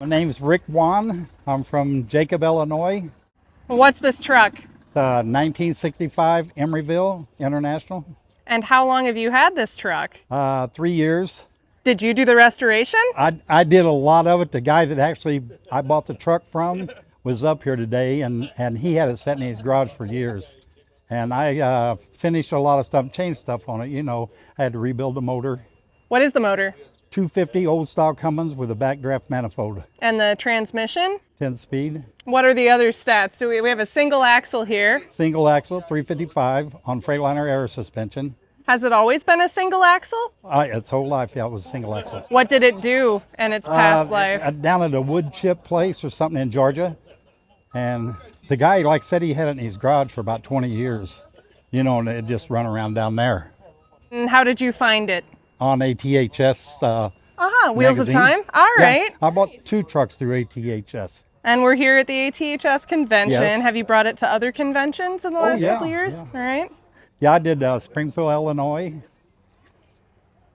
My name's Rick Wann. I'm from Jacob, Illinois. What's this truck? 1965 Emeryville International. And how long have you had this truck? 3 years. Did you do the restoration? I did a lot of it. The guy that actually I bought the truck from was up here today, and he had it sitting in his garage for years. And I finished a lot of stuff, changed stuff on it. I had to rebuild the motor. What is the motor? 250 old style Cummins with a backdraft manifold. And the transmission? 10-speed. What are the other stats? We have a single axle here. Single axle, 355 on Freightliner air suspension. Has it always been a single axle? Its whole life, yeah, it was a single axle. What did it do in its past life? Down at a wood chip place or something in Georgia. And the guy, said he had it in his garage for about 20 years. And it just run around down there. And how did you find it? On ATHS Wheels magazine. of Time? All right. Yeah, I bought 2 trucks through ATHS. And we're here at the ATHS convention. Yes. Have you brought it to other conventions in the last couple of years? Yeah. All right. Yeah, I did Springfield, Illinois.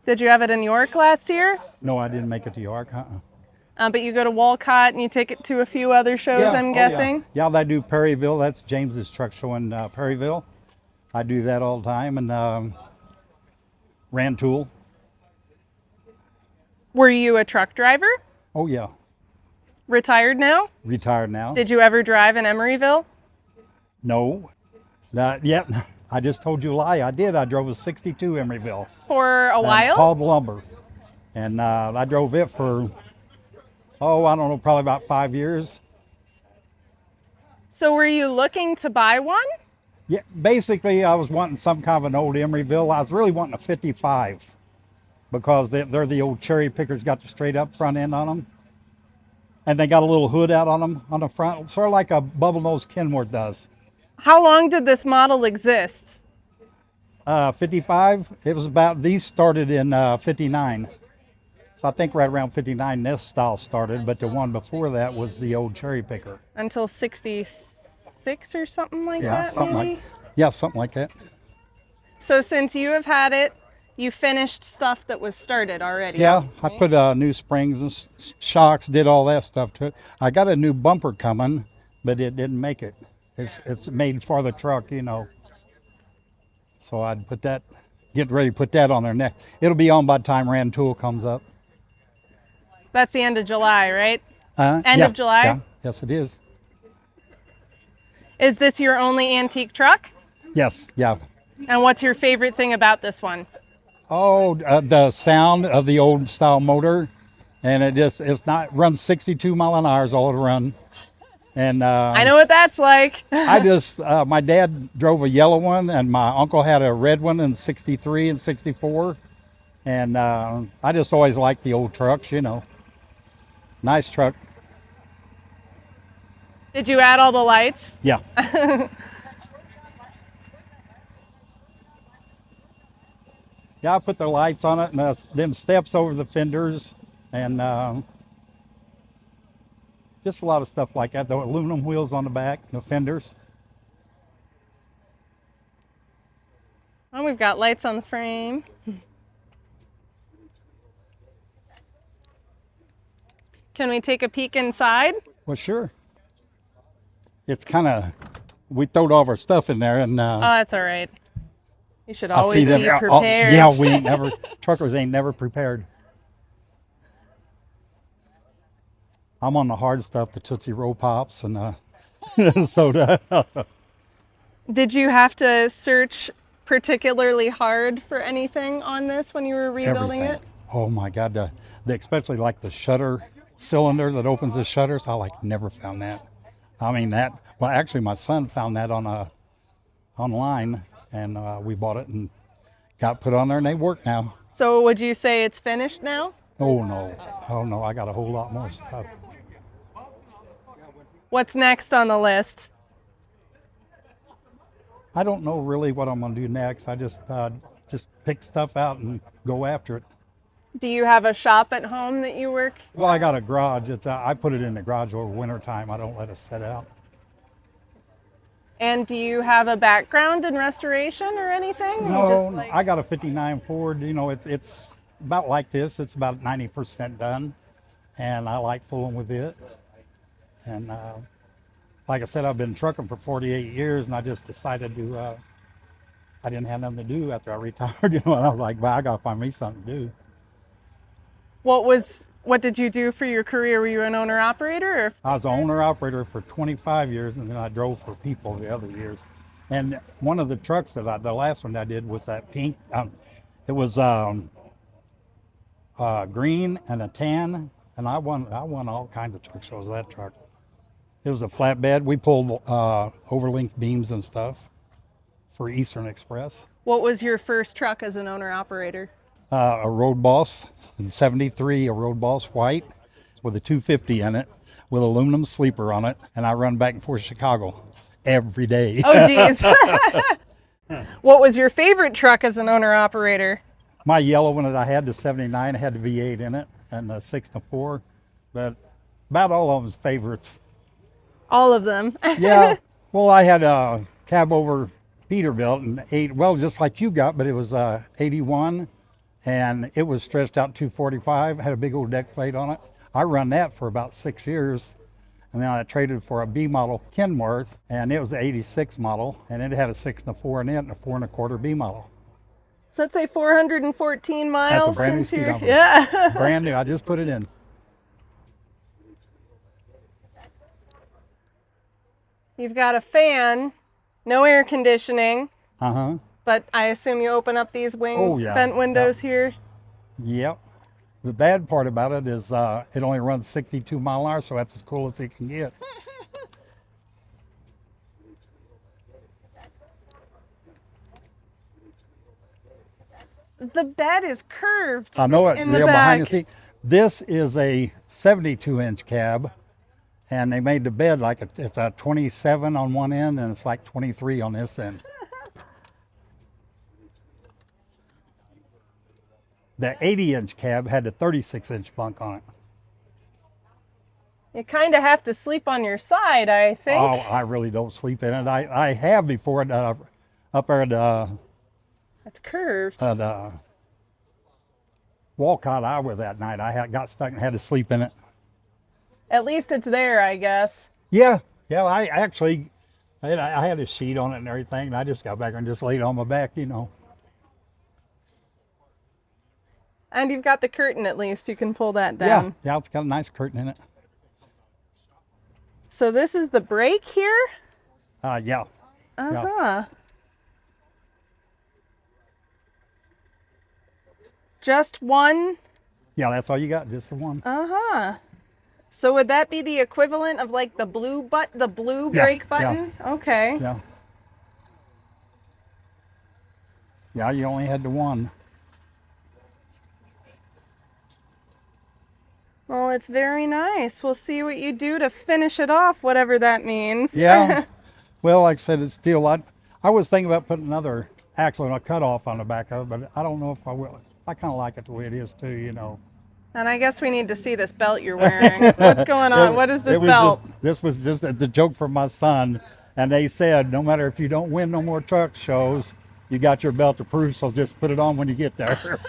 Did you have it in York last year? No, I didn't make it to York. But you go to Walcott and you take it to a few other shows, I'm guessing? Yeah, I do Perryville. That's James's truck show in Perryville. I do that all the time. And Rantoul. Were you a truck driver? Oh, yeah. Retired now? Retired now. Did you ever drive in Emeryville? No. Yep. I just told you a lie. I did. I drove a 62 Emeryville. For a while? Hauled lumber. And I drove it for, I don't know, probably about 5 years. So were you looking to buy one? Yeah, basically I was wanting some kind of an old Emeryville. I was really wanting a 55 because they're the old cherry pickers, got the straight up front end on them. And they got a little hood out on them on the front, sort of like a bubble nose Kenworth does. How long did this model exist? 55, it was about, these started in 59. So I think right around 59 this style started, but the one before that was the old cherry picker. Until 66 or something like Yeah, that, something maybe? something like that. So since you have had it, you finished stuff that was started already. Yeah, right? I put new springs and shocks, did all that stuff to it. I got a new bumper coming, but it didn't make it. It's made for the truck, So I'd get ready to put that on there next. It'll be on by the time Rantoul comes up. That's the end of July, right? End Yeah, of July? Yeah, yes it is. Is this your only antique truck? Yes, yeah. And what's your favorite thing about this one? Oh, the sound of the old style motor, and runs 62 mile an hour is all it run. And I know what that's like. my dad drove a yellow one, and my uncle had a red one in 63 and 64. And I just always liked the old trucks, Nice truck. Did you add all the lights? Yeah. Yeah, I put the lights on it and them steps over the fenders and just a lot of stuff like that. The aluminum wheels on the back, the fenders. Oh, we've got lights on the frame. Can we take a peek inside? Well, sure. It's kind of, we throwed all of our stuff in there and Oh, that's all right. You should I always see them. be prepared. Yeah, we ain't never, truckers ain't never prepared. I'm on the hard stuff, the Tootsie Roll Pops and soda. Did you have to search particularly hard for anything on this when you were rebuilding Everything. it? Oh my God, especially like the shutter cylinder that opens the shutters. I never found that. I mean actually my son found that online and we bought it and got put on there and they work now. So would you say it's finished now? Oh no, I got a whole lot more stuff. What's next on the list? I don't know really what I'm gonna do next. I just pick stuff out and go after it. Do you have a shop at home that you work? Well, I got a garage. I put it in the garage over winter time. I don't let it set out. And do you have a background in restoration or anything? No, I got a 59 Ford. It's about like this. It's about 90% done. and I like fooling with it. And like I said, I've been trucking for 48 years, and I just decided to, I didn't have nothing to do after I retired, and I was like, well, I got to find me something to do. What did you do for your career? Were you an owner operator? Or? I was an owner operator for 25 years, and then I drove for people the other years. And one of the trucks that the last one I did was that pink, it was green and a tan, and I won all kinds of truck shows with that truck. It was a flatbed. We pulled overlinked beams and stuff for Eastern Express. What was your first truck as an owner operator? A Road Boss in '73, a Road Boss white with a 250 in it, with aluminum sleeper on it, and I run back and forth to Chicago every day. Oh, geez. What was your favorite truck as an owner operator? My yellow one that I had, the '79, had the V8 in it and the 6-4, but about all of them's favorites. All of them. Yeah. Well, I had a cab over Peterbilt and well, just like you got, but it was 81, and it was stretched out 245, had a big old deck plate on it. I run that for about 6 years, and then I traded for a B model Kenworth, and it was the '86 model, and it had a 6-4 in it and a 4 1/4 B model. So let's say 414 miles. That's a brand new since seat. Yeah. Brand new. I just put it in. You've got a fan, no air conditioning, Uh-huh. but I assume you open up these vent windows here. Yep. The bad part about it is it only runs 62 mile an hour, so that's as cool as it can get. The bed is curved. I know it. In the They're behind the back. seat. This is a 72-inch cab, and they made the bed like it's a 27 on one end, and it's like 23 on this end. The 80-inch cab had a 36-inch bunk on it. You kind of have to sleep on your side, I think. Oh, I really don't sleep in it. I have before up there at It's curved. Walcott, Iowa that night. I got stuck and had to sleep in it. At least it's there, I guess. Yeah. I actually, I had a sheet on it and everything, and I just got back and just laid on my back, you know. And you've got the curtain at least. You can pull that down. Yeah, it's got a nice curtain in it. So this is the brake here? Yeah. Uh-huh. Just one? Yeah, that's all you got, just the one. Uh-huh. So would that be the equivalent of like the blue brake button? Yeah. Okay. Yeah. Yeah, you only had the one. Well, it's very nice. We'll see what you do to finish it off, whatever that means. Yeah. Well, like I said, it's still, I was thinking about putting another axle and a cutoff on the back of it, but I don't know if I will. I kind of like it the way it is too, you know. And I guess we need to see this belt you're wearing. What's going on? What is this belt? This was just the joke from my son, and they said no matter if you don't win no more truck shows, you got your belt approved, so just put it on when you get there.